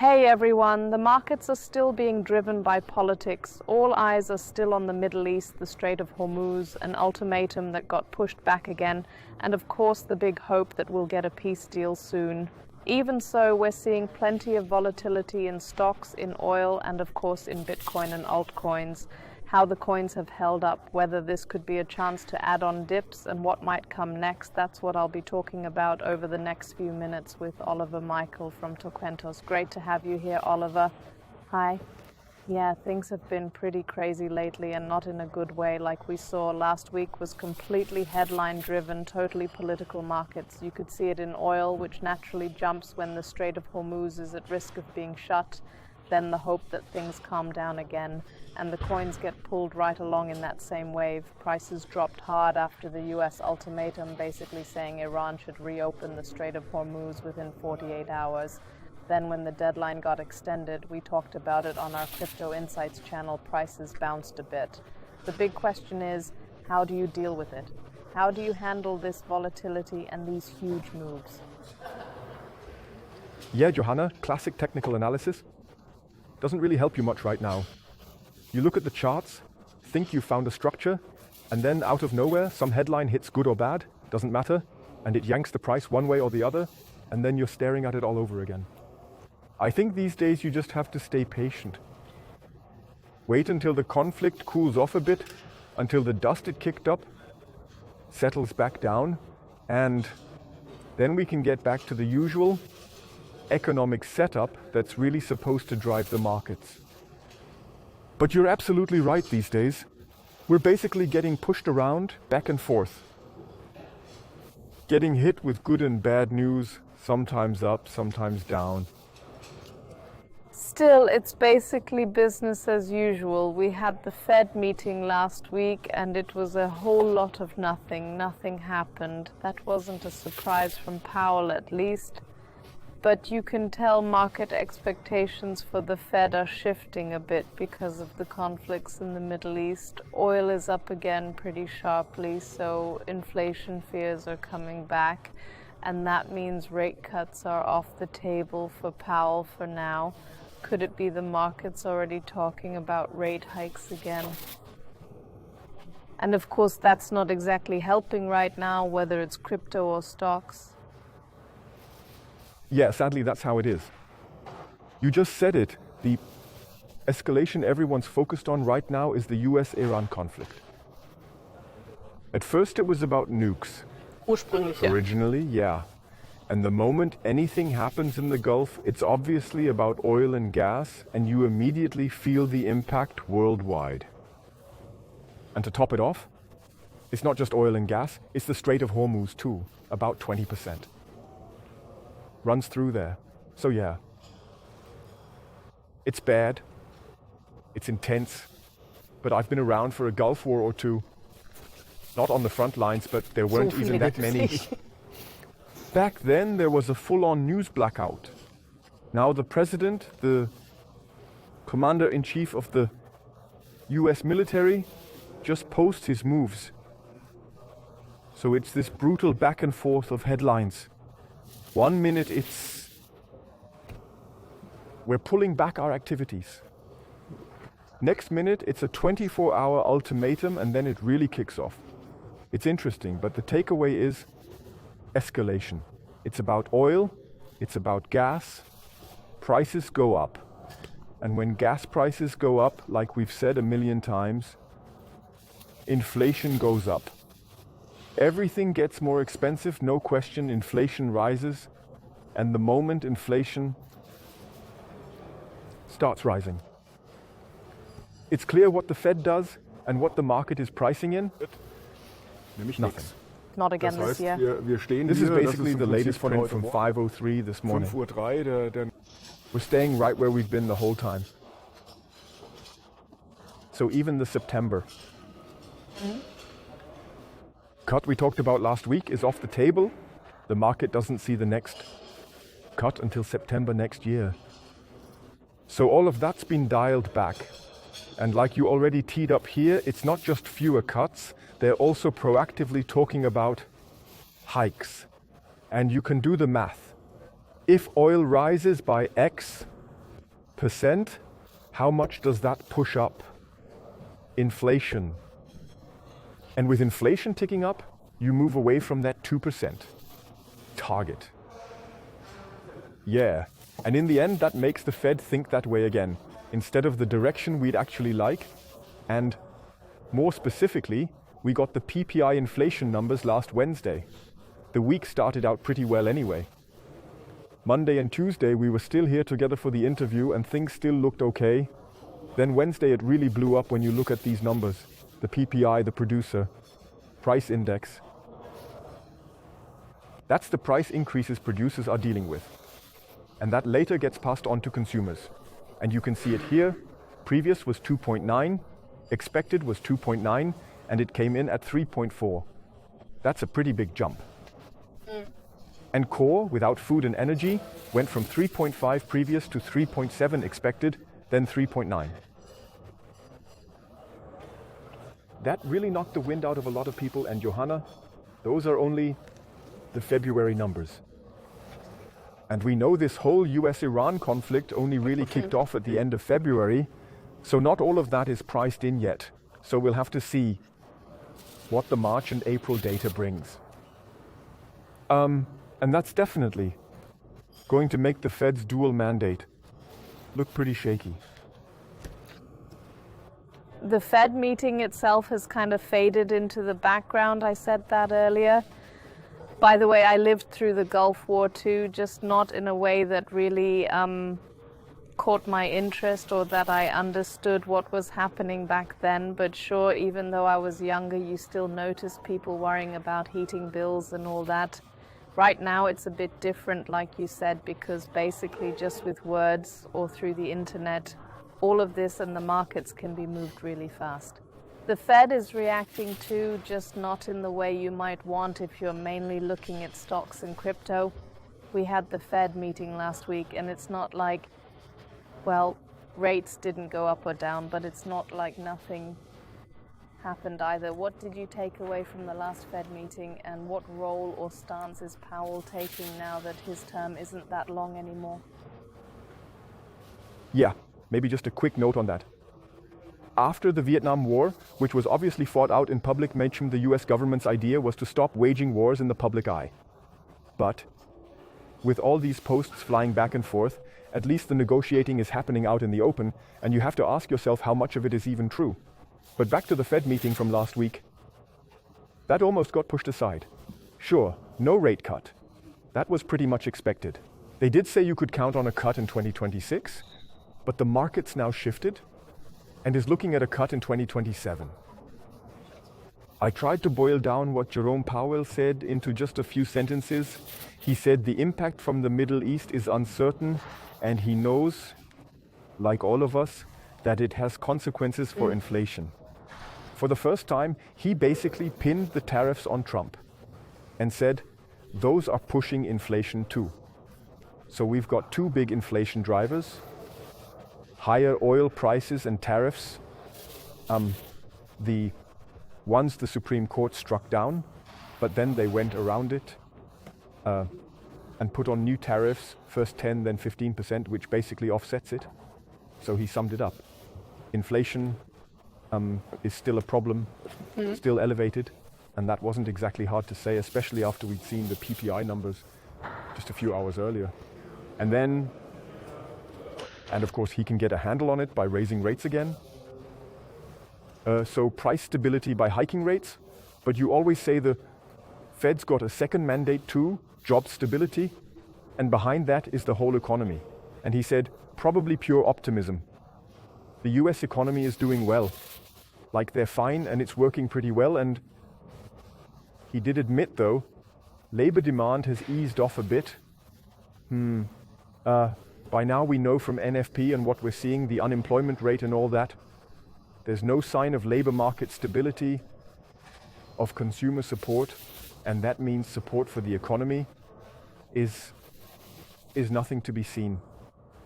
Hey everyone, the markets are still being driven by politics. All eyes are still on the Middle East, the Strait of Hormuz, an ultimatum that got pushed back again, and of course the big hope that we'll get a peace deal soon. Even so, we're seeing plenty of volatility in stocks, in oil, and of course in Bitcoin and altcoins. How the coins have held up, whether this could be a chance to add on dips, and what might come next, that's what I'll be talking about over the next few minutes with Oliver Michel from tokentus. Great to have you here, Oliver. Hi. Yeah, things have been pretty crazy lately, and not in a good way. Like we saw last week was completely headline driven, totally political markets. You could see it in oil, which naturally jumps when the Strait of Hormuz is at risk of being shut. Then the hope that things calm down again, and the coins get pulled right along in that same wave. Prices dropped hard after the US ultimatum, basically saying Iran should reopen the Strait of Hormuz within 48 hours. Then when the deadline got extended, we talked about it on our Crypto Insights channel, prices bounced a bit. The big question is, how do you deal with it? How do you handle this volatility and these huge moves? Yeah, Johanna, classic technical analysis. Doesn't really help you much right now. You look at the charts, think you found a structure, and then out of nowhere, some headline hits good or bad, doesn't matter, and it yanks the price one way or the other, and then you're staring at it all over again. I think these days you just have to stay patient. Wait until the conflict cools off a bit, until the dust it kicked up settles back down, and then we can get back to the usual economic setup that's really supposed to drive the markets. But you're absolutely right these days. We're basically getting pushed around, back and forth. Getting hit with good and bad news, sometimes up, sometimes down. Still, it's basically business as usual. We had the Fed meeting last week and it was a whole lot of nothing. Nothing happened. That wasn't a surprise from Powell, at least. But you can tell market expectations for the Fed are shifting a bit because of the conflicts in the Middle East. Oil is up again pretty sharply, so inflation fears are coming back. And that means rate cuts are off the table for Powell for now. Could it be the markets already talking about rate hikes again? And of course, that's not exactly helping right now, whether it's crypto or stocks. Yeah, sadly, that's how it is. You just said it. The escalation everyone's focused on right now is the US-Iran conflict. At first, it was about nukes. Originally, yeah. And the moment anything happens in the Gulf, it's obviously about oil and gas, and you immediately feel the impact worldwide. And to top it off, it's not just oil and gas, it's the Strait of Hormuz too, about 20%. Runs through there. So yeah, it's bad, it's intense, but I've been around for a Gulf War or two. Not on the front lines, but there weren't even that many. Back then, there was a full-on news blackout. Now the president, the commander-in-chief of the US military, just posts his moves. So it's this brutal back and forth of headlines. 1 minute it's we're pulling back our activities. Next minute it's a 24-hour ultimatum, and then it really kicks off. It's interesting, but the takeaway is escalation. It's about oil, it's about gas. Prices go up. And when gas prices go up, like we've said a million times, inflation goes up. Everything gets more expensive, no question, inflation rises, and the moment inflation starts rising. It's clear what the Fed does and what the market is pricing in. Nothing. Not again this year. This is basically the latest one from 5:03 this morning. We're staying right where we've been the whole time. So even the September cut we talked about last week is off the table. The market doesn't see the next cut until September next year. So all of that's been dialed back. And like you already teed up here, it's not just fewer cuts, they're also proactively talking about hikes. And you can do the math. If oil rises by X, 2%, how much does that push up inflation? And with inflation ticking up, you move away from that 2% target. Yeah, and in the end, that makes the Fed think that way again, instead of the direction we'd actually like. And more specifically, we got the PPI inflation numbers last Wednesday. The week started out pretty well anyway. Monday and Tuesday, we were still here together for the interview and things still looked okay. Then Wednesday, it really blew up when you look at these numbers. The PPI, the producer price index. That's the price increases producers are dealing with. And that later gets passed on to consumers. And you can see it here. Previous was 2.9, expected was 2.9, and it came in at 3.4. That's a pretty big jump. And core, without food and energy, went from 3.5 previous to 3.7 expected, then 3.9. That really knocked the wind out of a lot of people, and Johanna, those are only the February numbers. And we know this whole US-Iran conflict only really kicked off at the end of February, so not all of that is priced in yet. So we'll have to see what the March and April data brings. And that's definitely going to make the Fed's dual mandate look pretty shaky. The Fed meeting itself has kind of faded into the background. I said that earlier. By the way, I lived through the Gulf War too, just not in a way that really caught my interest or that I understood what was happening back then. But sure, even though I was younger, you still notice people worrying about heating bills and all that. Right now it's a bit different, like you said, because basically just with words or through the internet, all of this and the markets can be moved really fast. The Fed is reacting too, just not in the way you might want if you're mainly looking at stocks and crypto. We had the Fed meeting last week and it's not like, well, rates didn't go up or down, but it's not like nothing happened either. What did you take away from the last Fed meeting, and what role or stance is Powell taking now that his term isn't that long anymore? Yeah, maybe just a quick note on that. After the Vietnam War, which was obviously fought out in public, mentioned the US government's idea was to stop waging wars in the public eye. But with all these posts flying back and forth, at least the negotiating is happening out in the open, and you have to ask yourself how much of it is even true. But back to the Fed meeting from last week. That almost got pushed aside. Sure, no rate cut. That was pretty much expected. They did say you could count on a cut in 2026, but the market's now shifted and is looking at a cut in 2027. I tried to boil down what Jerome Powell said into just a few sentences. He said the impact from the Middle East is uncertain, and he knows, like all of us, that it has consequences for inflation. For the first time, he basically pinned the tariffs on Trump and said, those are pushing inflation too. So we've got two big inflation drivers: higher oil prices and tariffs. The ones the Supreme Court struck down, but then they went around it and put on new tariffs, first 10, then 15%, which basically offsets it. So he summed it up. Inflation is still a problem, still elevated, and that wasn't exactly hard to say, especially after we'd seen the PPI numbers just a few hours earlier. And of course he can get a handle on it by raising rates again. So price stability by hiking rates, but you always say the Fed's got a second mandate too, job stability, and behind that is the whole economy. And he said, probably pure optimism. The US economy is doing well, like they're fine and it's working pretty well. And he did admit though, labor demand has eased off a bit. By now we know from NFP and what we're seeing, the unemployment rate and all that, there's no sign of labor market stability, of consumer support, and that means support for the economy is nothing to be seen.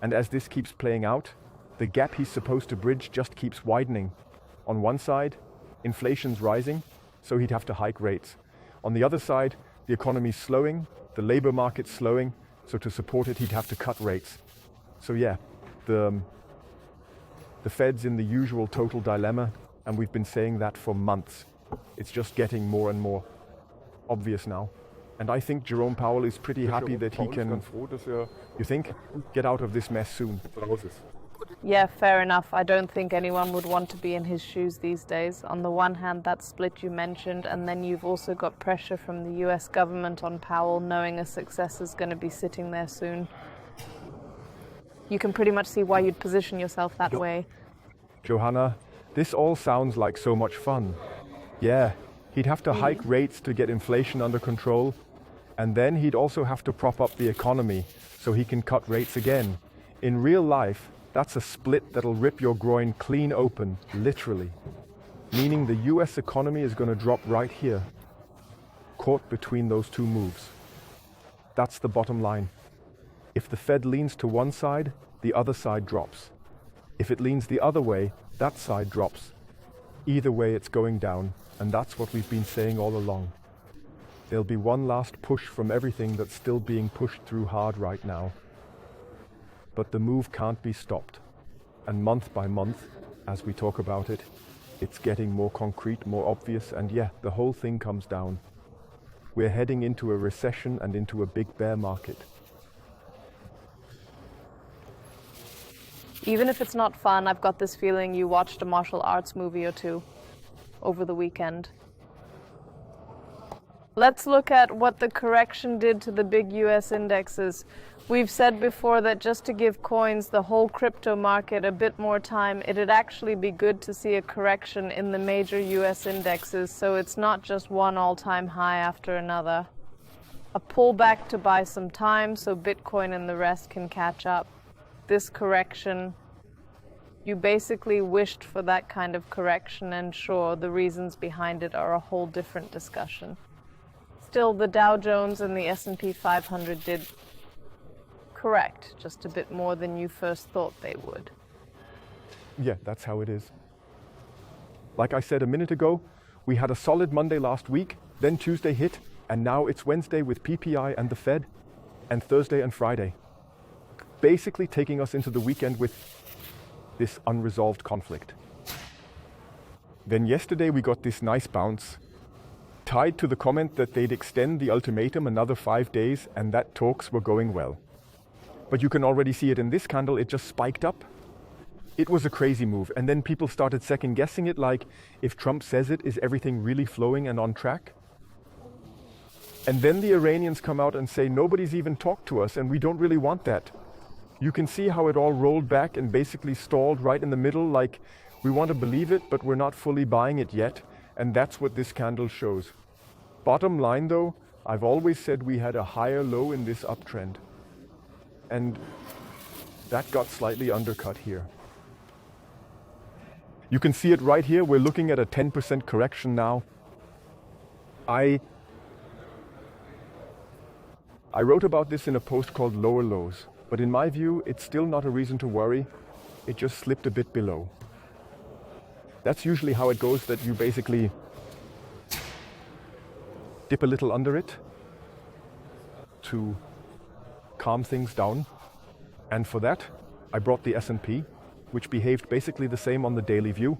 And as this keeps playing out, the gap he's supposed to bridge just keeps widening. On one side, inflation's rising, so he'd have to hike rates. On the other side, the economy's slowing, the labor market's slowing, so to support it, he'd have to cut rates. So yeah, the The Fed's in the usual total dilemma, and we've been saying that for months. It's just getting more and more obvious now. And I think Jerome Powell is pretty happy that he can, you think, get out of this mess soon. Yeah, fair enough. I don't think anyone would want to be in his shoes these days. On the one hand, that split you mentioned, and then you've also got pressure from the US government on Powell, knowing a successor's going to be sitting there soon. You can pretty much see why you'd position yourself that way. Johanna, this all sounds like so much fun. Yeah, he'd have to hike rates to get inflation under control, and then he'd also have to prop up the economy so he can cut rates again. In real life, that's a split that'll rip your groin clean open, literally. Meaning the US economy is going to drop right here, caught between those two moves. That's the bottom line. If the Fed leans to one side, the other side drops. If it leans the other way, that side drops. Either way, it's going down, and that's what we've been saying all along. There'll be one last push from everything that's still being pushed through hard right now. But the move can't be stopped. And month by month, as we talk about it, it's getting more concrete, more obvious, and yeah, the whole thing comes down. We're heading into a recession and into a big bear market. Even if it's not fun, I've got this feeling you watched a martial arts movie or two over the weekend. Let's look at what the correction did to the big US indexes. We've said before that just to give coins, the whole crypto market, a bit more time, it'd actually be good to see a correction in the major US indexes, so it's not just one all-time high after another. A pullback to buy some time so Bitcoin and the rest can catch up. This correction, you basically wished for that kind of correction, and sure, the reasons behind it are a whole different discussion. Still, the Dow Jones and the S&P 500 did correct, just a bit more than you first thought they would. Yeah, that's how it is. Like I said a minute ago, we had a solid Monday last week, then Tuesday hit, and now it's Wednesday with PPI and the Fed, and Thursday and Friday. Basically taking us into the weekend with this unresolved conflict. Then yesterday we got this nice bounce, tied to the comment that they'd extend the ultimatum another 5 days and that talks were going well. But you can already see it in this candle, it just spiked up. It was a crazy move, and then people started second guessing it, like, if Trump says it, is everything really flowing and on track? And then the Iranians come out and say, nobody's even talked to us and we don't really want that. You can see how it all rolled back and basically stalled right in the middle, like we want to believe it, but we're not fully buying it yet. And that's what this candle shows. Bottom line though, I've always said we had a higher low in this uptrend. And that got slightly undercut here. You can see it right here. We're looking at a 10% correction now. I wrote about this in a post called Lower Lows. But in my view, it's still not a reason to worry. It just slipped a bit below. That's usually how it goes, that you basically dip a little under it to calm things down. And for that, I brought the S&P, which behaved basically the same on the daily view,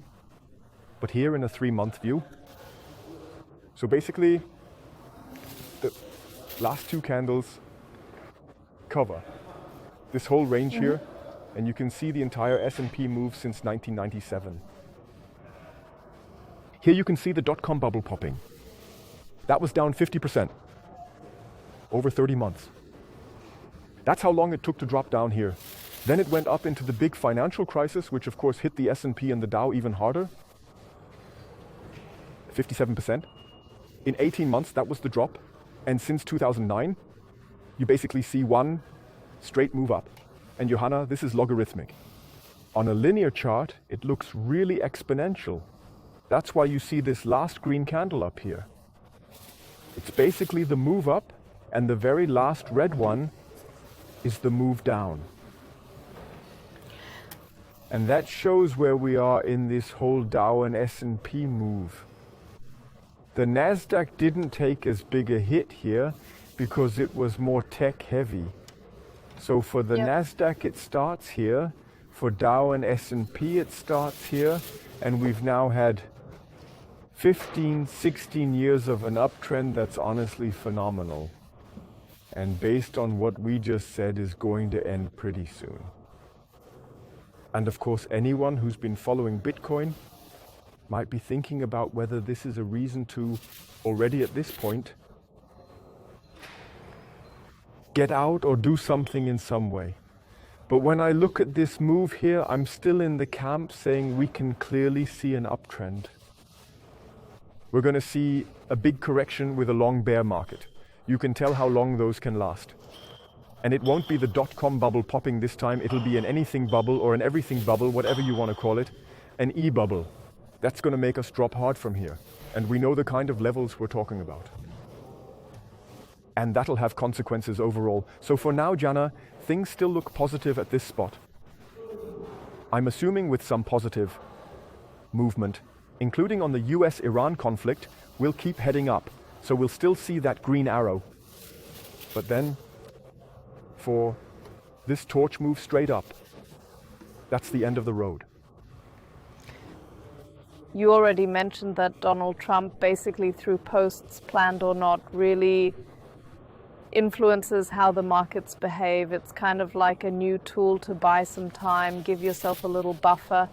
but here in a 3-month view. So basically, the last two candles cover this whole range here, and you can see the entire S&P move since 1997. Here you can see the dot-com bubble popping. That was down 50% over 30 months. That's how long it took to drop down here. Then it went up into the big financial crisis, which of course hit the S&P and the Dow even harder. 57%. In 18 months, that was the drop. And since 2009, you basically see one straight move up. And Johanna, this is logarithmic. On a linear chart, it looks really exponential. That's why you see this last green candle up here. It's basically the move up, and the very last red one is the move down. And that shows where we are in this whole Dow and S&P move. The Nasdaq didn't take as big a hit here because it was more tech heavy. So for the Nasdaq, it starts here. For Dow and S&P it starts here, and we've now had 15, 16 years of an uptrend that's honestly phenomenal. And based on what we just said, is going to end pretty soon. And of course, anyone who's been following Bitcoin might be thinking about whether this is a reason to, already at this point, get out or do something in some way. But when I look at this move here, I'm still in the camp saying we can clearly see an uptrend. We're going to see a big correction with a long bear market. You can tell how long those can last. And it won't be the dot-com bubble popping this time, it'll be an anything bubble or an everything bubble, whatever you want to call it, an e-bubble. That's going to make us drop hard from here. And we know the kind of levels we're talking about. And that'll have consequences overall. So for now, Jana, things still look positive at this spot. I'm assuming with some positive movement, including on the US-Iran conflict, we'll keep heading up. So we'll still see that green arrow. But then, for this torch move straight up, that's the end of the road. You already mentioned that Donald Trump, basically through posts, planned or not, really influences how the markets behave. It's kind of like a new tool to buy some time, give yourself a little buffer.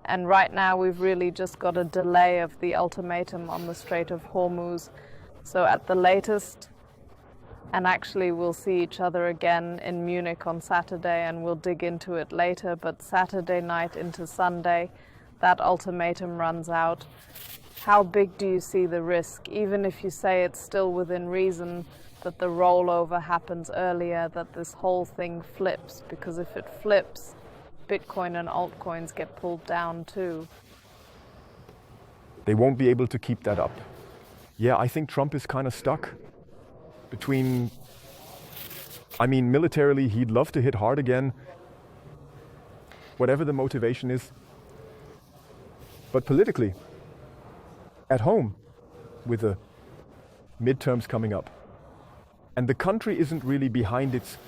And right now we've really just got a delay of the ultimatum on the Strait of Hormuz. So at the latest, and actually we'll see each other again in Munich on Saturday, and we'll dig into it later, but Saturday night into Sunday, that ultimatum runs out. How big do you see the risk, even if you say it's still within reason, that the rollover happens earlier, that this whole thing flips? Because if it flips, Bitcoin and altcoins get pulled down too. They won't be able to keep that up. Yeah, I think Trump is kind of stuck between, militarily he'd love to hit hard again, whatever the motivation is. But politically, at home, with the midterms coming up, and the country isn't really behind its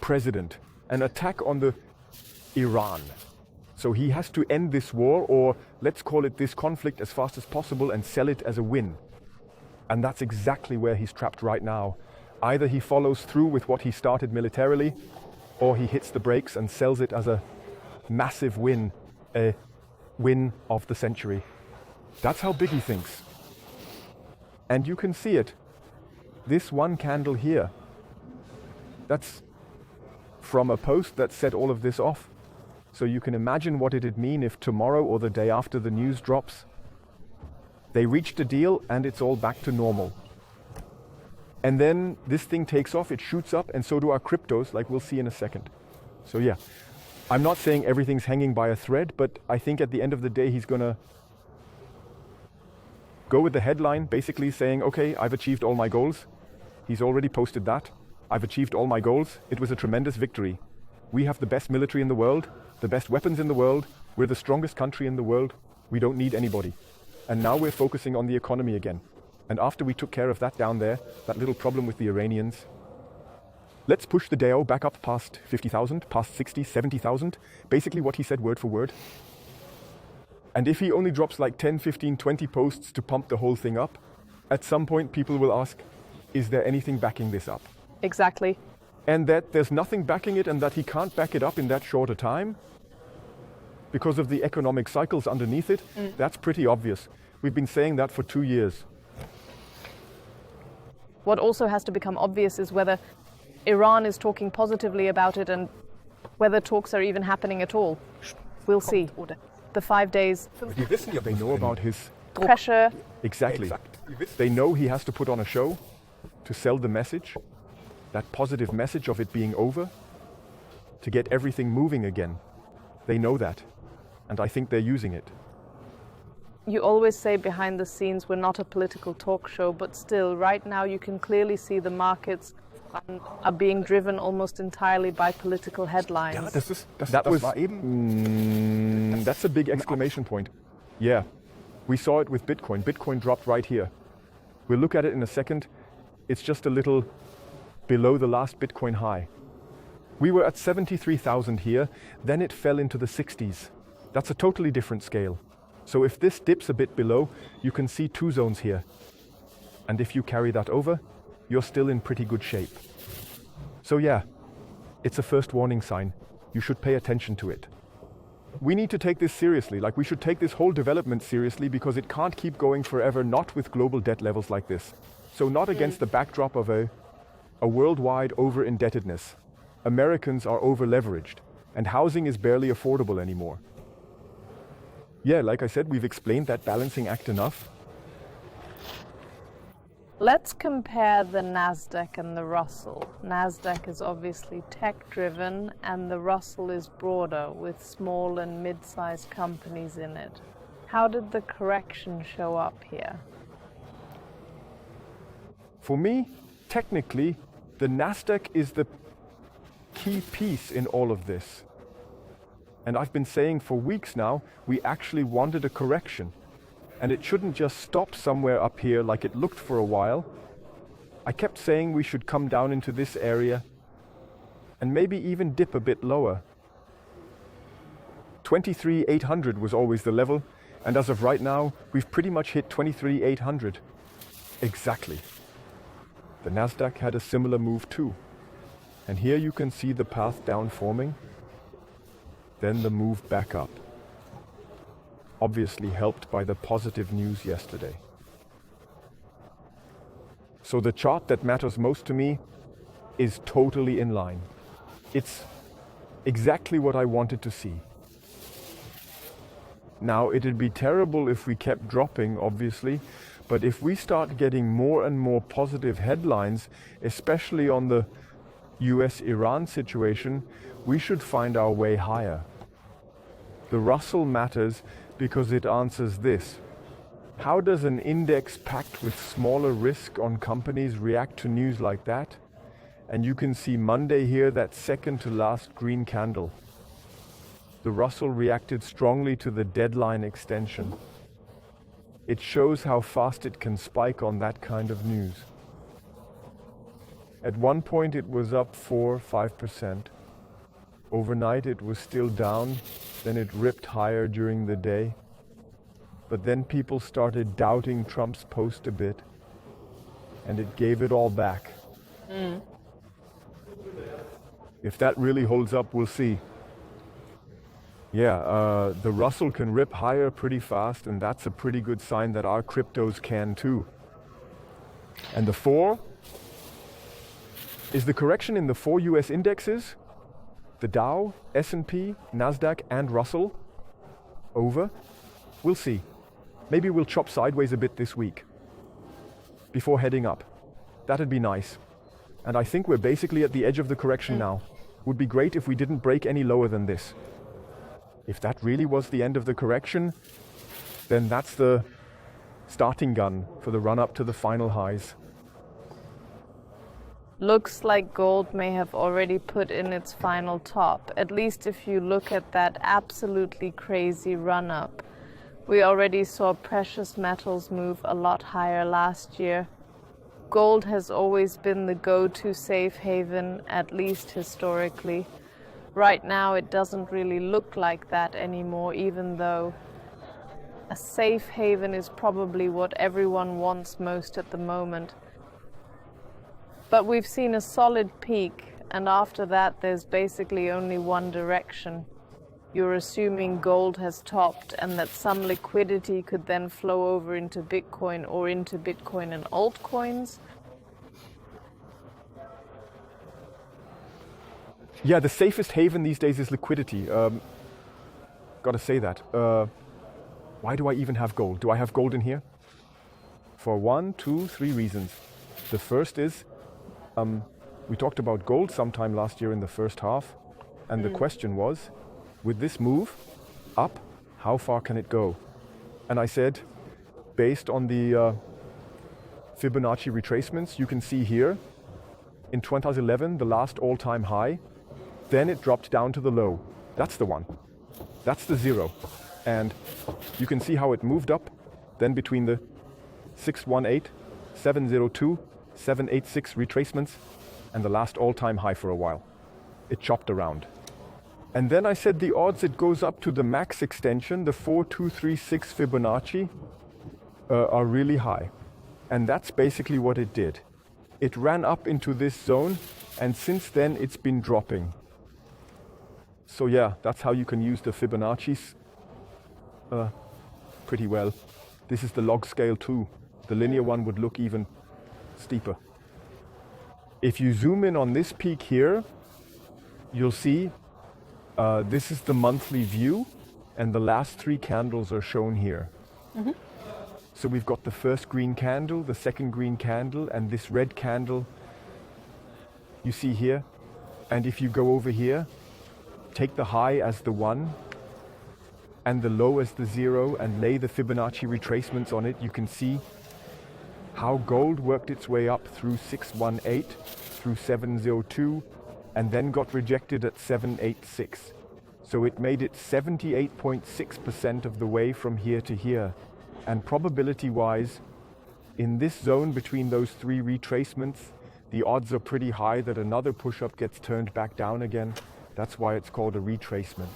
president, an attack on the Iran. So he has to end this war, or let's call it this conflict, as fast as possible and sell it as a win. And that's exactly where he's trapped right now. Either he follows through with what he started militarily, or he hits the brakes and sells it as a massive win, a win of the century. That's how big he thinks. And you can see it. This one candle here, that's from a post that set all of this off. So you can imagine what it'd mean if tomorrow or the day after the news drops, they reached a deal and it's all back to normal. And then this thing takes off, it shoots up, and so do our cryptos, like we'll see in a second. So yeah, I'm not saying everything's hanging by a thread, but I think at the end of the day, he's gonna go with the headline, basically saying, okay, I've achieved all my goals. He's already posted that. I've achieved all my goals. It was a tremendous victory. We have the best military in the world, the best weapons in the world. We're the strongest country in the world. We don't need anybody. And now we're focusing on the economy again. And after we took care of that down there, that little problem with the Iranians, let's push the DAO back up past 50,000, past 60, 70,000. Basically what he said word for word. And if he only drops like 10, 15, 20 posts to pump the whole thing up, at some point people will ask, is there anything backing this up? Exactly. And that there's nothing backing it, and that he can't back it up in that short a time because of the economic cycles underneath it, that's pretty obvious. We've been saying that for 2 years. What also has to become obvious is whether Iran is talking positively about it and whether talks are even happening at all. We'll see. The 5 days. They know about his pressure. Exactly. They know he has to put on a show to sell the message, that positive message of it being over, to get everything moving again. They know that, and I think they're using it. You always say behind the scenes we're not a political talk show, but still, right now you can clearly see the markets are being driven almost entirely by political headlines. That's a big exclamation point. Yeah, we saw it with Bitcoin. Bitcoin dropped right here. We'll look at it in a second. It's just a little below the last Bitcoin high. We were at 73,000 here, then it fell into the 60s. That's a totally different scale. So if this dips a bit below, you can see two zones here. And if you carry that over, you're still in pretty good shape. So yeah, it's a first warning sign. You should pay attention to it. We need to take this seriously, like we should take this whole development seriously, because it can't keep going forever, not with global debt levels like this. So not against the backdrop of a worldwide over-indebtedness. Americans are over-leveraged, and housing is barely affordable anymore. Yeah, like I said, we've explained that balancing act enough. Let's compare the Nasdaq and the Russell. Nasdaq is obviously tech-driven, and the Russell is broader, with small and mid-sized companies in it. How did the correction show up here? For me, technically, the Nasdaq is the key piece in all of this. And I've been saying for weeks now, we actually wanted a correction. And it shouldn't just stop somewhere up here like it looked for a while. I kept saying we should come down into this area and maybe even dip a bit lower. 23,800 was always the level, and as of right now, we've pretty much hit 23,800. Exactly. The Nasdaq had a similar move too. And here you can see the path down forming, then the move back up. Obviously helped by the positive news yesterday. So the chart that matters most to me is totally in line. It's exactly what I wanted to see. Now, it'd be terrible if we kept dropping, obviously, but if we start getting more and more positive headlines, especially on the US-Iran situation, we should find our way higher. The Russell matters because it answers this. How does an index packed with smaller risk on companies react to news like that? And you can see Monday here, that second to last green candle. The Russell reacted strongly to the deadline extension. It shows how fast it can spike on that kind of news. At one point it was up 4-5%. Overnight it was still down, then it ripped higher during the day. But then people started doubting Trump's post a bit, and it gave it all back. If that really holds up, we'll see. Yeah, the Russell can rip higher pretty fast, and that's a pretty good sign that our cryptos can too. And the 4 is the correction in the 4 US indexes. The Dow, S&P, Nasdaq, and Russell over? We'll see. Maybe we'll chop sideways a bit this week before heading up. That'd be nice. And I think we're basically at the edge of the correction now. Would be great if we didn't break any lower than this. If that really was the end of the correction, then that's the starting gun for the run up to the final highs. Looks like gold may have already put in its final top, at least if you look at that absolutely crazy run-up. We already saw precious metals move a lot higher last year. Gold has always been the go-to safe haven, at least historically. Right now it doesn't really look like that anymore, even though a safe haven is probably what everyone wants most at the moment. But we've seen a solid peak, and after that there's basically only one direction. You're assuming gold has topped and that some liquidity could then flow over into Bitcoin or into Bitcoin and altcoins. Yeah, the safest haven these days is liquidity. Gotta say that. Why do I even have gold? Do I have gold in here? For 1, 2, 3 reasons. The first is, we talked about gold sometime last year in the first half, and the question was, with this move up, how far can it go? And I said, based on the Fibonacci retracements, you can see here, in 2011, the last all-time high, then it dropped down to the low. That's the one. That's the 0. And you can see how it moved up, then between the 618, 702, 786 retracements, and the last all-time high for a while. it chopped around. And then I said the odds it goes up to the max extension, the 4236 Fibonacci, are really high. And that's basically what it did. It ran up into this zone, and since then it's been dropping. So yeah, that's how you can use the Fibonacci's pretty well. This is the log scale too. The linear one would look even steeper. If you zoom in on this peak here, you'll see this is the monthly view, and the last 3 candles are shown here. Mm-hmm. So we've got the first green candle, the second green candle, and this red candle you see here. And if you go over here, take the high as the 1 and the low as the 0 and lay the Fibonacci retracements on it, you can see how gold worked its way up through 618, through 702, and then got rejected at 786. So it made it 78.6% of the way from here to here. And probability-wise, in this zone between those 3 retracements, the odds are pretty high that another push-up gets turned back down again. That's why it's called a retracement.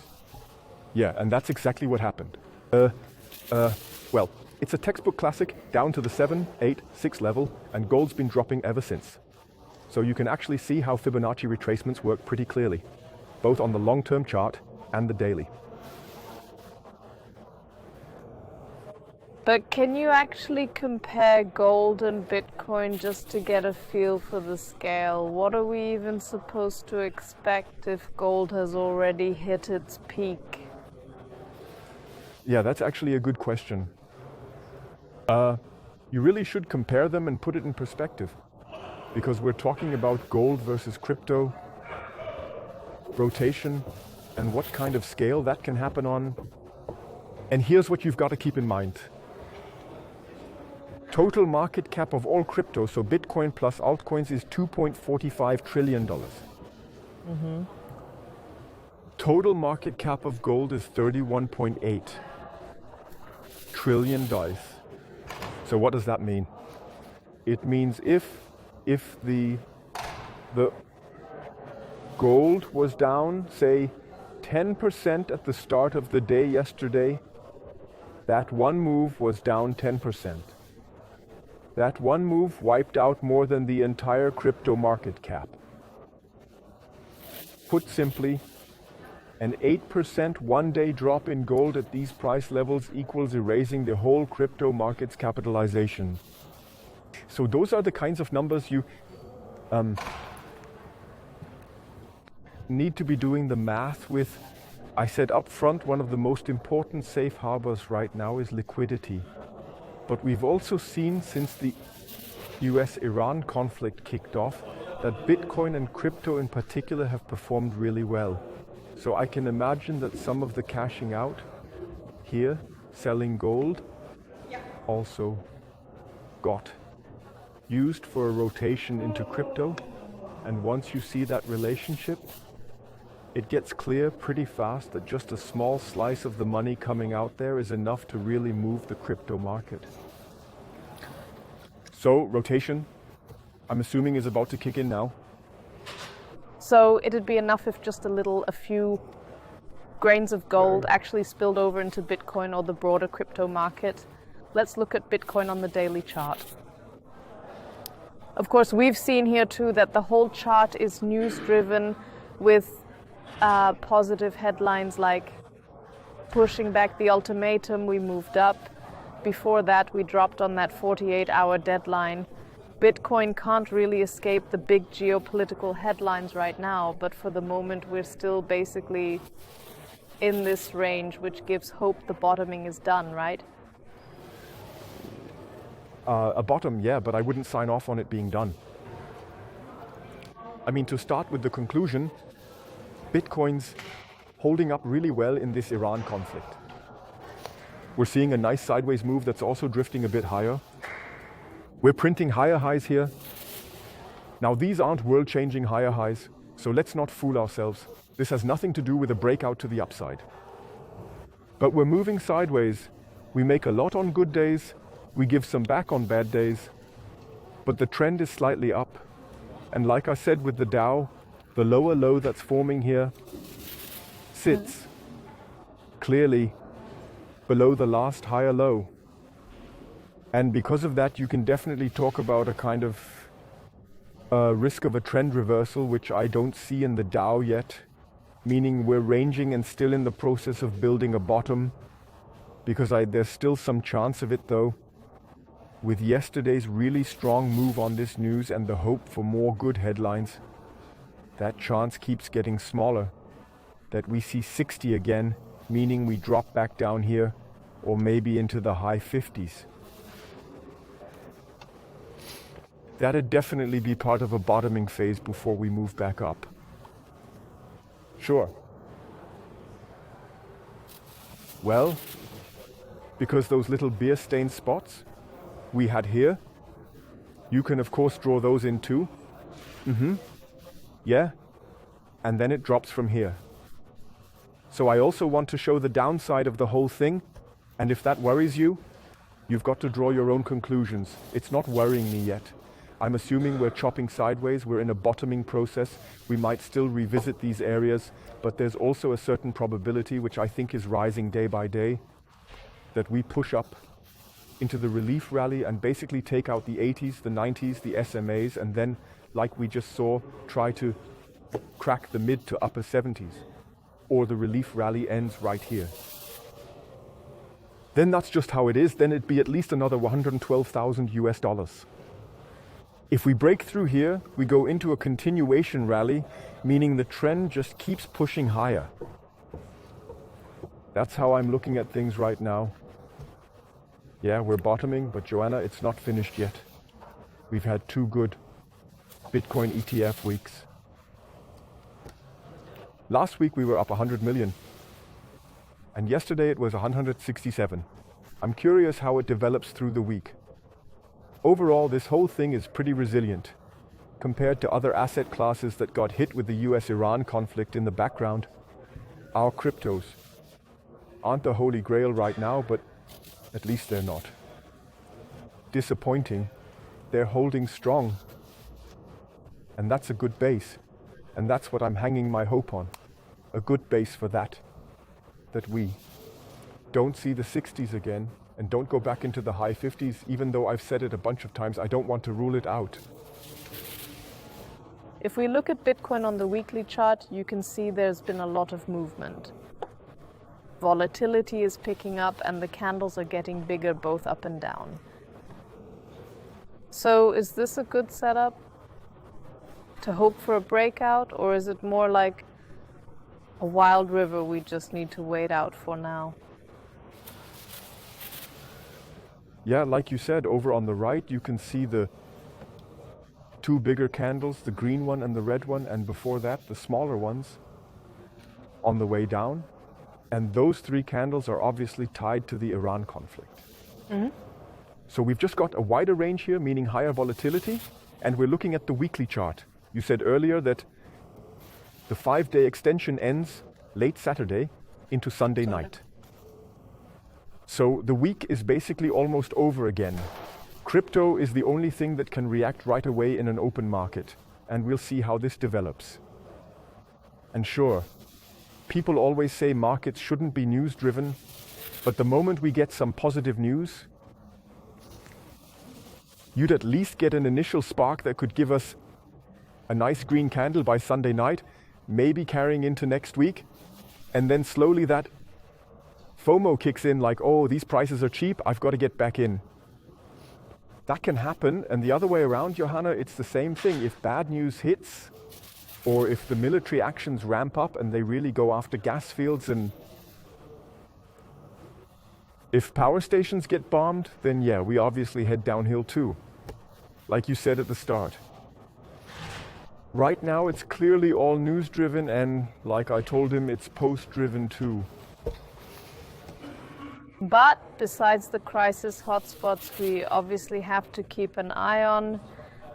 Yeah, and that's exactly what happened. Well, it's a textbook classic down to the 7, 8, 6 level, and gold's been dropping ever since. So you can actually see how Fibonacci retracements work pretty clearly, both on the long-term chart and the daily. But can you actually compare gold and Bitcoin just to get a feel for the scale? What are we even supposed to expect if gold has already hit its peak? Yeah, that's actually a good question. You really should compare them and put it in perspective, because we're talking about gold versus crypto, rotation, and what kind of scale that can happen on. And here's what you've got to keep in mind. Total market cap of all crypto, so Bitcoin plus altcoins, is $2.45 trillion. Mm-hmm. Total market cap of gold is $31.8 trillion. So what does that mean? It means if the gold was down, say 10% at the start of the day yesterday, that one move was down 10%. That one move wiped out more than the entire crypto market cap. Put simply, an 8% one-day drop in gold at these price levels equals erasing the whole crypto market's capitalization. So those are the kinds of numbers you need to be doing the math with. I said up front, one of the most important safe harbors right now is liquidity. But we've also seen since the US-Iran conflict kicked off that Bitcoin and crypto in particular have performed really well. So I can imagine that some of the cashing out here, selling gold, also got used for a rotation into crypto. And once you see that relationship, it gets clear pretty fast that just a small slice of the money coming out there is enough to really move the crypto market. So rotation, I'm assuming, is about to kick in now. So it'd be enough if just a few grains of gold actually spilled over into Bitcoin or the broader crypto market. Let's look at Bitcoin on the daily chart. Of course, we've seen here too that the whole chart is news-driven with positive headlines like pushing back the ultimatum, we moved up. Before that, we dropped on that 48-hour deadline. Bitcoin can't really escape the big geopolitical headlines right now, but for the moment we're still basically in this range, which gives hope the bottoming is done, right? A bottom, yeah, but I wouldn't sign off on it being done. I mean, to start with the conclusion, Bitcoin's holding up really well in this Iran conflict. We're seeing a nice sideways move that's also drifting a bit higher. We're printing higher highs here. Now these aren't world-changing higher highs, so let's not fool ourselves. This has nothing to do with a breakout to the upside. But we're moving sideways. We make a lot on good days, we give some back on bad days, but the trend is slightly up. And like I said with the Dow, The lower low that's forming here sits clearly below the last higher low. And because of that, you can definitely talk about a kind of risk of a trend reversal, which I don't see in the Dow yet, meaning we're ranging and still in the process of building a bottom, because there's still some chance of it though. With yesterday's really strong move on this news and the hope for more good headlines, that chance keeps getting smaller, that we see 60 again, meaning we drop back down here, or maybe into the high 50s. That'd definitely be part of a bottoming phase before we move back up. Sure. Well, because those little beer stained spots we had here, you can of course draw those in too. Yeah. And then it drops from here. So I also want to show the downside of the whole thing, and if that worries you, you've got to draw your own conclusions. It's not worrying me yet. I'm assuming we're chopping sideways, we're in a bottoming process. We might still revisit these areas, but there's also a certain probability, which I think is rising day by day, that we push up into the relief rally and basically take out the 80s, the 90s, the SMAs, and then, like we just saw, try to crack the mid to upper 70s. Or the relief rally ends right here. Then that's just how it is. Then it'd be at least another 112,000 US dollars. If we break through here, we go into a continuation rally, meaning the trend just keeps pushing higher. That's how I'm looking at things right now. Yeah, we're bottoming, but Joanna, it's not finished yet. We've had 2 good Bitcoin ETF weeks. Last week we were up 100 million. And yesterday it was 167. I'm curious how it develops through the week. Overall, this whole thing is pretty resilient compared to other asset classes that got hit with the US-Iran conflict in the background. Our cryptos aren't the holy grail right now, but at least they're not disappointing. They're holding strong. And that's a good base. And that's what I'm hanging my hope on. A good base for that we don't see the 60s again and don't go back into the high 50s, even though I've said it a bunch of times, I don't want to rule it out. If we look at Bitcoin on the weekly chart, you can see there's been a lot of movement. Volatility is picking up and the candles are getting bigger both up and down. So is this a good setup to hope for a breakout, or is it more like a wild river we just need to wait out for now? Yeah, like you said, over on the right you can see the 2 bigger candles, the green one and the red one, and before that the smaller ones on the way down. And those 3 candles are obviously tied to the Iran conflict. So we've just got a wider range here, meaning higher volatility, and we're looking at the weekly chart. You said earlier that the 5-day extension ends late Saturday into Sunday night. So the week is basically almost over again. Crypto is the only thing that can react right away in an open market, and we'll see how this develops. And sure, people always say markets shouldn't be news-driven, but the moment we get some positive news, you'd at least get an initial spark that could give us a nice green candle by Sunday night, maybe carrying into next week, and then slowly that FOMO kicks in like, oh, these prices are cheap, I've got to get back in. That can happen, and the other way around, Johanna, it's the same thing. If bad news hits, or if the military actions ramp up and they really go after gas fields, and if power stations get bombed, then yeah, we obviously head downhill too, like you said at the start. Right now it's clearly all news-driven, and like I told him, it's post-driven too. But besides the crisis hotspots we obviously have to keep an eye on,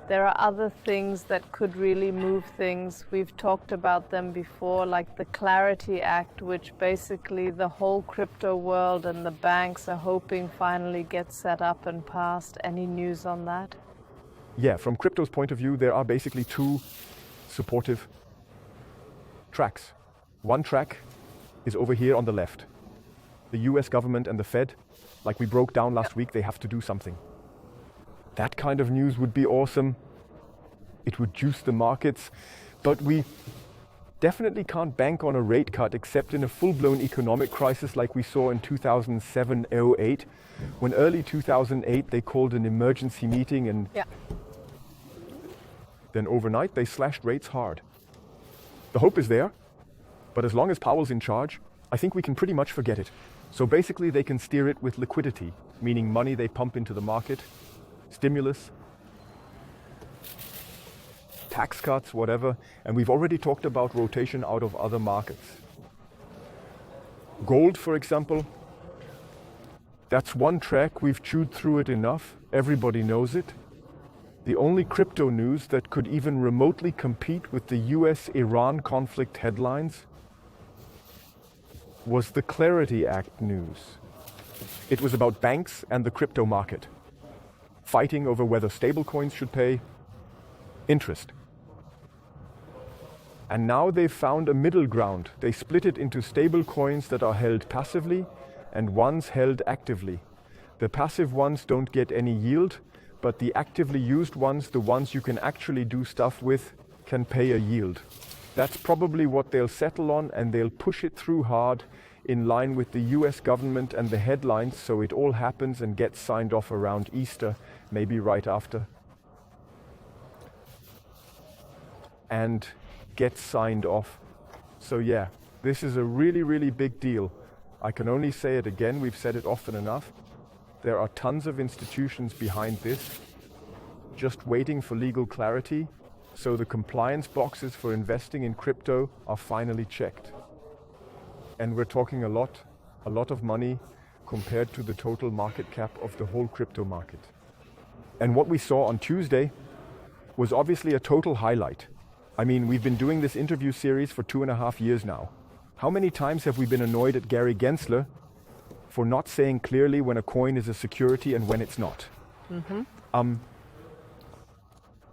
there are other things that could really move things. We've talked about them before, like the Clarity Act, which basically the whole crypto world and the banks are hoping finally gets set up and passed. Any news on that? Yeah, from crypto's point of view, there are basically 2 supportive tracks. One track is over here on the left. The US government and the Fed, like we broke down last week, they have to do something. That kind of news would be awesome. It would juice the markets, but we definitely can't bank on a rate cut except in a full-blown economic crisis like we saw in 2007-08, when early 2008 they called an emergency meeting and then overnight they slashed rates hard. The hope is there, but as long as Powell's in charge, I think we can pretty much forget it. So basically they can steer it with liquidity, meaning money they pump into the market, stimulus, tax cuts, whatever, and we've already talked about rotation out of other markets. Gold, for example, that's one track, we've chewed through it enough, everybody knows it. The only crypto news that could even remotely compete with the US-Iran conflict headlines was the Clarity Act news. It was about banks and the crypto market, fighting over whether stablecoins should pay interest. And now they've found a middle ground. They split it into stable coins that are held passively and ones held actively. The passive ones don't get any yield, but the actively used ones, the ones you can actually do stuff with, can pay a yield. That's probably what they'll settle on, and they'll push it through hard in line with the US government and the headlines, so it all happens and gets signed off around Easter, maybe right after. And gets signed off. So yeah, this is a really, really big deal. I can only say it again, we've said it often enough. There are tons of institutions behind this, just waiting for legal clarity, so the compliance boxes for investing in crypto are finally checked. And we're talking a lot of money compared to the total market cap of the whole crypto market. And what we saw on Tuesday was obviously a total highlight. I mean, we've been doing this interview series for 2.5 years now. How many times have we been annoyed at Gary Gensler for not saying clearly when a coin is a security and when it's not?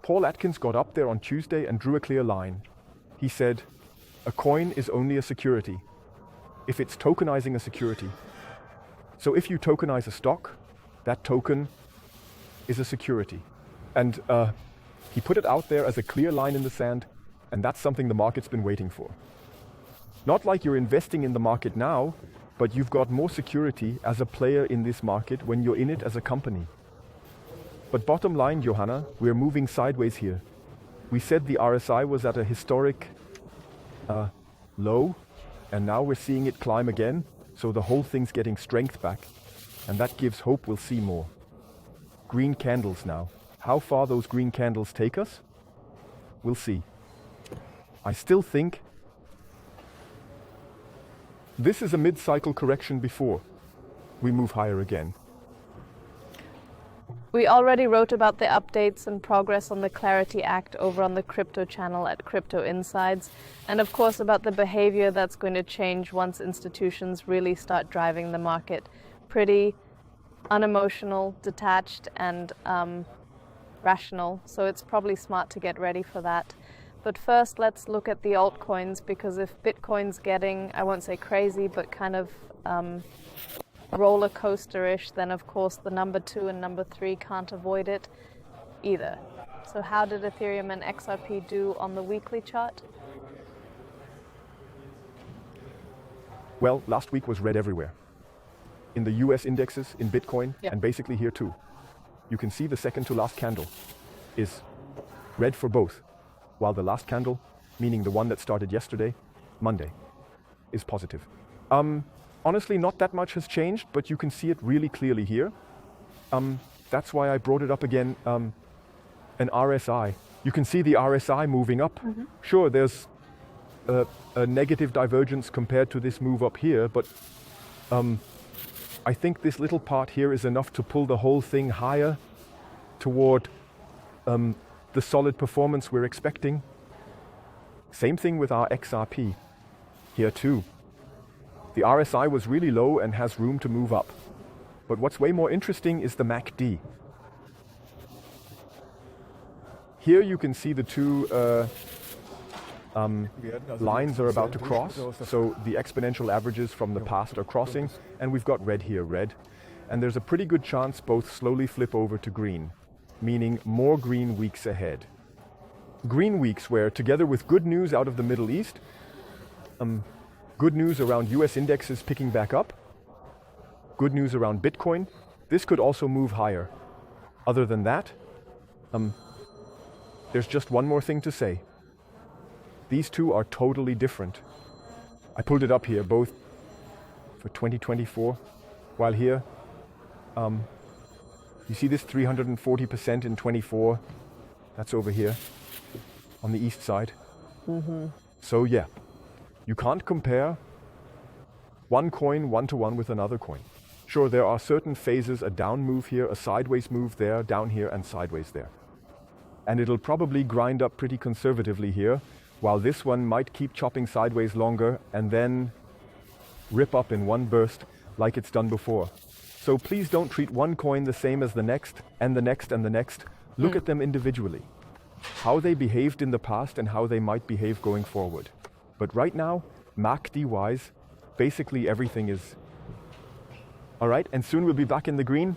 Paul Atkins got up there on Tuesday and drew a clear line. He said, a coin is only a security if it's tokenizing a security. So if you tokenize a stock, that token is a security. And he put it out there as a clear line in the sand, and that's something the market's been waiting for. Not like you're investing in the market now, but you've got more security as a player in this market when you're in it as a company. But bottom line, Johanna, we're moving sideways here. We said the RSI was at a historic low, and now we're seeing it climb again, so the whole thing's getting strength back, and that gives hope we'll see more. Green candles now. How far those green candles take us? We'll see. I still think this is a mid-cycle correction before we move higher again. We already wrote about the updates and progress on the Clarity Act over on the crypto channel at Crypto Insights, and of course about the behavior that's going to change once institutions really start driving the market. Pretty unemotional, detached, and rational, so it's probably smart to get ready for that. But first, let's look at the altcoins, because if Bitcoin's getting, I won't say crazy, but kind of roller coaster-ish, then of course the number 2 and number 3 can't avoid it either. So how did Ethereum and XRP do on the weekly chart? Well, last week was red everywhere. In the US indexes, in Bitcoin, and basically here too. You can see the second to last candle is red for both, while the last candle, meaning the one that started yesterday, Monday, is positive. Honestly, not that much has changed, but you can see it really clearly here. That's why I brought it up again, an RSI. You can see the RSI moving up. Sure, there's a negative divergence compared to this move up here, but I think this little part here is enough to pull the whole thing higher toward the solid performance we're expecting. Same thing with our XRP here too. The RSI was really low and has room to move up. But what's way more interesting is the MACD. Here you can see the two lines are about to cross, so the exponential averages from the past are crossing, and we've got red here, red. And there's a pretty good chance both slowly flip over to green, meaning more green weeks ahead. Green weeks where, together with good news out of the Middle East, good news around US indexes picking back up, good news around Bitcoin, this could also move higher. Other than that, there's just one more thing to say. These two are totally different. I pulled it up here, both for 2024, while here, you see this 340% in 24, that's over here on the east side. So yeah, you can't compare one coin one-to-one with another coin. Sure, there are certain phases, a down move here, a sideways move there, down here and sideways there. And it'll probably grind up pretty conservatively here, while this one might keep chopping sideways longer and then rip up in one burst like it's done before. So please don't treat one coin the same as the next and the next and the next. Look at them individually. How they behaved in the past and how they might behave going forward. But right now, MACD-wise, basically everything is all right, and soon we'll be back in the green.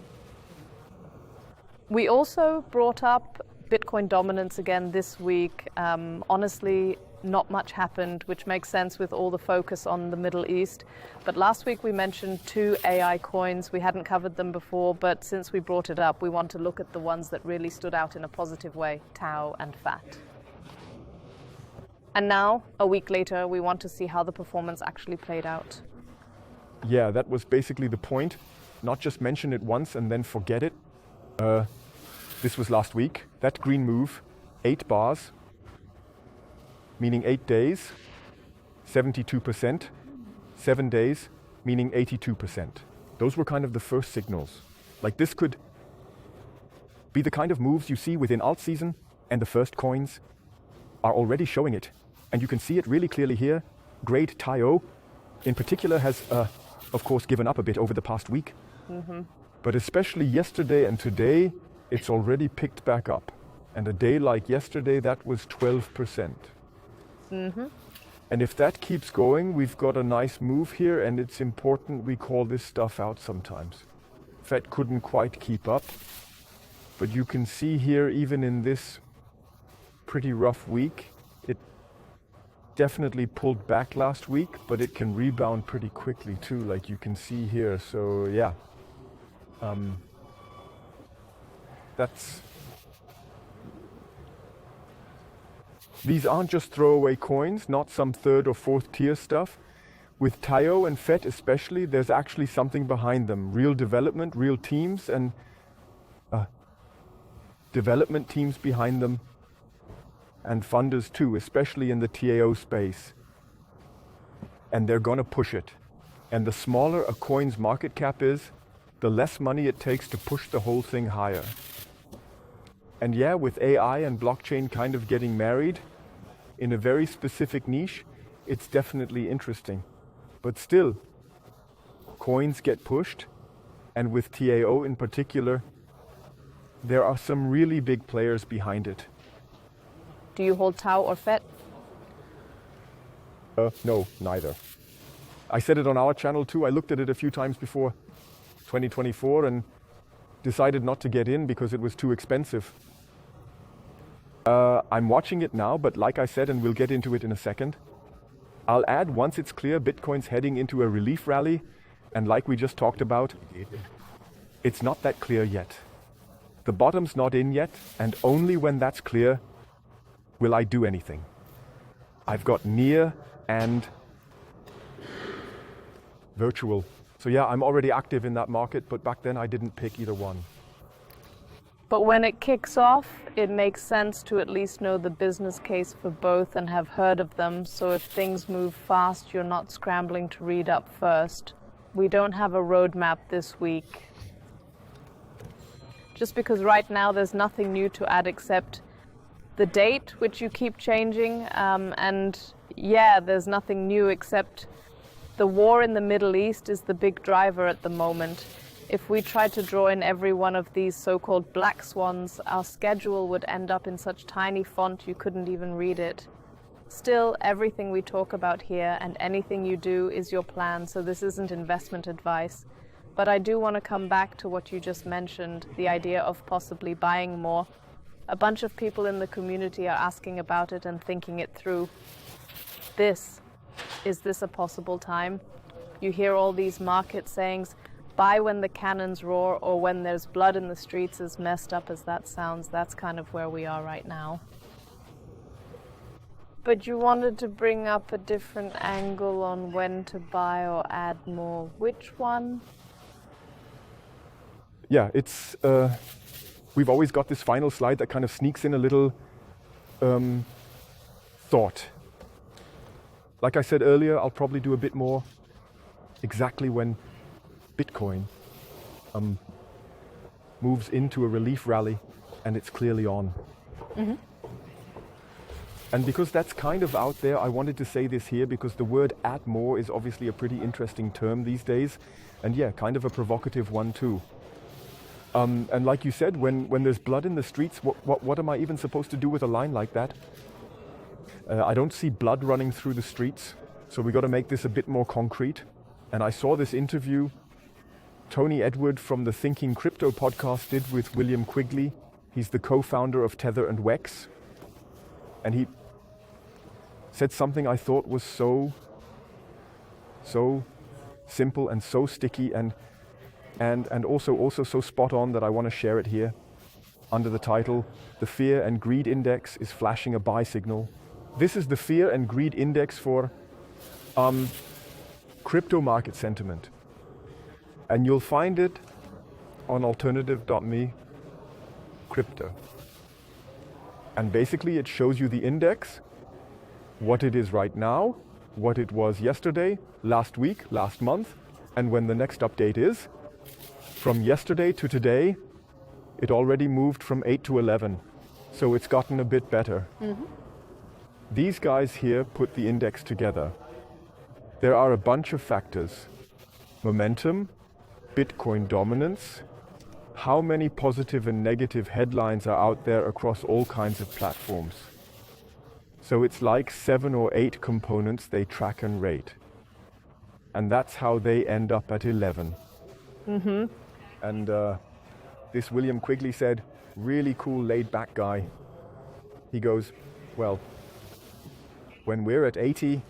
We also brought up Bitcoin dominance again this week. Honestly, not much happened, which makes sense with all the focus on the Middle East. But last week we mentioned 2 AI coins. We hadn't covered them before, but since we brought it up, we want to look at the ones that really stood out in a positive way, Tau and FAT. And now, a week later, we want to see how the performance actually played out. Yeah, that was basically the point. Not just mention it once and then forget it. This was last week. That green move, 8 bars, meaning 8 days, 72%, 7 days, meaning 82%. Those were kind of the first signals. Like this could be the kind of moves you see within alt season, and the first coins are already showing it. And you can see it really clearly here. Grade TIO in particular has, of course, given up a bit over the past week. But especially yesterday and today, it's already picked back up. And a day like yesterday, that was 12%. And if that keeps going, we've got a nice move here, and it's important we call this stuff out sometimes. Fed couldn't quite keep up, but you can see here, even in this pretty rough week, it definitely pulled back last week, but it can rebound pretty quickly too, like you can see here. So yeah, these aren't just throwaway coins, not some third or fourth tier stuff. With TIO and FET especially, there's actually something behind them. Real development, real teams, and development teams behind them, and funders too, especially in the TAO space. And they're gonna push it. And the smaller a coin's market cap is, the less money it takes to push the whole thing higher. And yeah, with AI and blockchain kind of getting married in a very specific niche, it's definitely interesting. But still, coins get pushed, and with TAO in particular, there are some really big players behind it. Do you hold Tau or FET? No, neither. I said it on our channel too. I looked at it a few times before 2024 and decided not to get in because it was too expensive. I'm watching it now, but like I said, and we'll get into it in a second, I'll add, once it's clear Bitcoin's heading into a relief rally, and like we just talked about, it's not that clear yet. The bottom's not in yet, and only when that's clear will I do anything. I've got near and virtual. So yeah, I'm already active in that market, but back then I didn't pick either one. But when it kicks off, it makes sense to at least know the business case for both and have heard of them. So if things move fast, you're not scrambling to read up first. We don't have a roadmap this week. Just because right now there's nothing new to add except the date, which you keep changing. And yeah, there's nothing new except the war in the Middle East is the big driver at the moment. If we tried to draw in every one of these so-called black swans, our schedule would end up in such tiny font you couldn't even read it. Still, everything we talk about here and anything you do is your plan, so this isn't investment advice. But I do want to come back to what you just mentioned, the idea of possibly buying more. A bunch of people in the community are asking about it and thinking it through. Is this a possible time? You hear all these market sayings, buy when the cannons roar or when there's blood in the streets. As messed up as that sounds, that's kind of where we are right now. But you wanted to bring up a different angle on when to buy or add more. Which one? Yeah, it's we've always got this final slide that kind of sneaks in a little thought. Like I said earlier, I'll probably do a bit more exactly when Bitcoin moves into a relief rally and it's clearly on. Mm-hmm. And because that's kind of out there, I wanted to say this here because the word add more is obviously a pretty interesting term these days. And yeah, kind of a provocative one too. And like you said, when there's blood in the streets, what am I even supposed to do with a line like that? I don't see blood running through the streets, so we got to make this a bit more concrete. And I saw this interview Tony Edward from the Thinking Crypto podcast did with William Quigley. He's the co-founder of Tether and Wex. And he said something I thought was so simple and so sticky and also so spot on that I want to share it here under the title, The Fear and Greed Index is Flashing a Buy Signal. This is the Fear and Greed Index for crypto market sentiment. And you'll find it on alternative.me crypto. And basically it shows you the index, what it is right now, what it was yesterday, last week, last month, and when the next update is. From yesterday to today, it already moved from 8 to 11. So it's gotten a bit better. Mm-hmm. These guys here put the index together. There are a bunch of factors. Momentum, Bitcoin dominance, how many positive and negative headlines are out there across all kinds of platforms. So it's like 7 or 8 components they track and rate. And that's how they end up at 11. Mm-hmm. And this William Quigley said, really cool laid back guy. He goes, well, when we're at 80...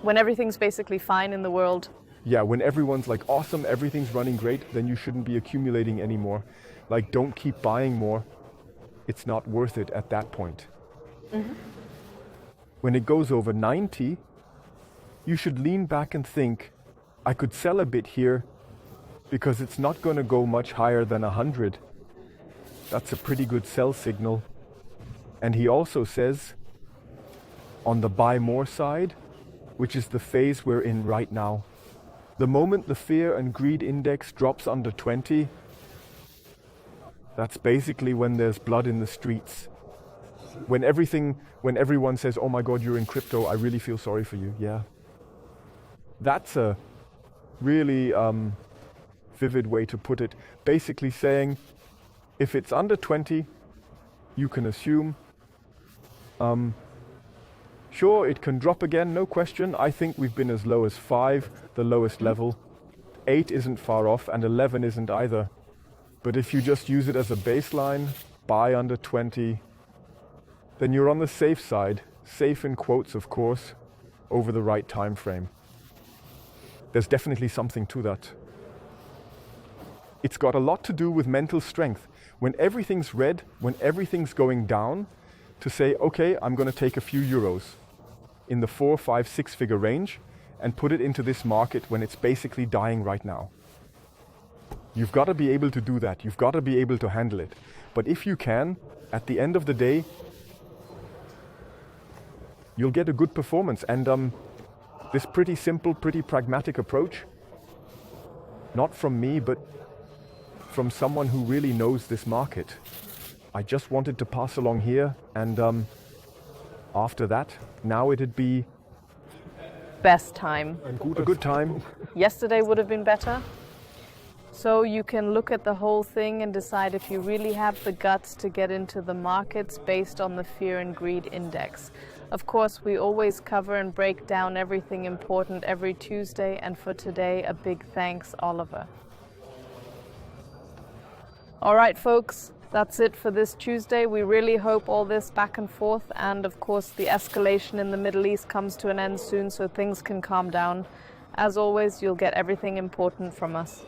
When everything's basically fine in the world. Yeah, when everyone's like, awesome, everything's running great, then you shouldn't be accumulating anymore. Like, don't keep buying more. It's not worth it at that point. Mm-hmm. When it goes over 90, you should lean back and think, I could sell a bit here because it's not going to go much higher than 100. That's a pretty good sell signal. And he also says, on the buy more side, which is the phase we're in right now, the moment the fear and greed index drops under 20, that's basically when there's blood in the streets. When everyone says, oh my God, you're in crypto, I really feel sorry for you. Yeah. That's a really vivid way to put it. Basically saying, if it's under 20, you can assume, sure, it can drop again, no question. I think we've been as low as 5, the lowest level. 8 isn't far off, and 11 isn't either. But if you just use it as a baseline, buy under 20, then you're on the safe side, safe in quotes, of course, over the right time frame. There's definitely something to that. It's got a lot to do with mental strength. When everything's red, when everything's going down, to say, okay, I'm going to take a few euros in the 4, 5, 6 figure range and put it into this market when it's basically dying right now. You've got to be able to do that. You've got to be able to handle it. But if you can, at the end of the day, you'll get a good performance. And this pretty simple, pretty pragmatic approach, not from me, but from someone who really knows this market. I just wanted to pass along here, and after that, now it'd be best time. a good time. Yesterday would have been better. So you can look at the whole thing and decide if you really have the guts to get into the markets based on the Fear and Greed Index. Of course, we always cover and break down everything important every Tuesday, and for today, a big thanks, Oliver. All right, folks, that's it for this Tuesday. We really hope all this back and forth and, of course, the escalation in the Middle East comes to an end soon so things can calm down. As always, you'll get everything important from us.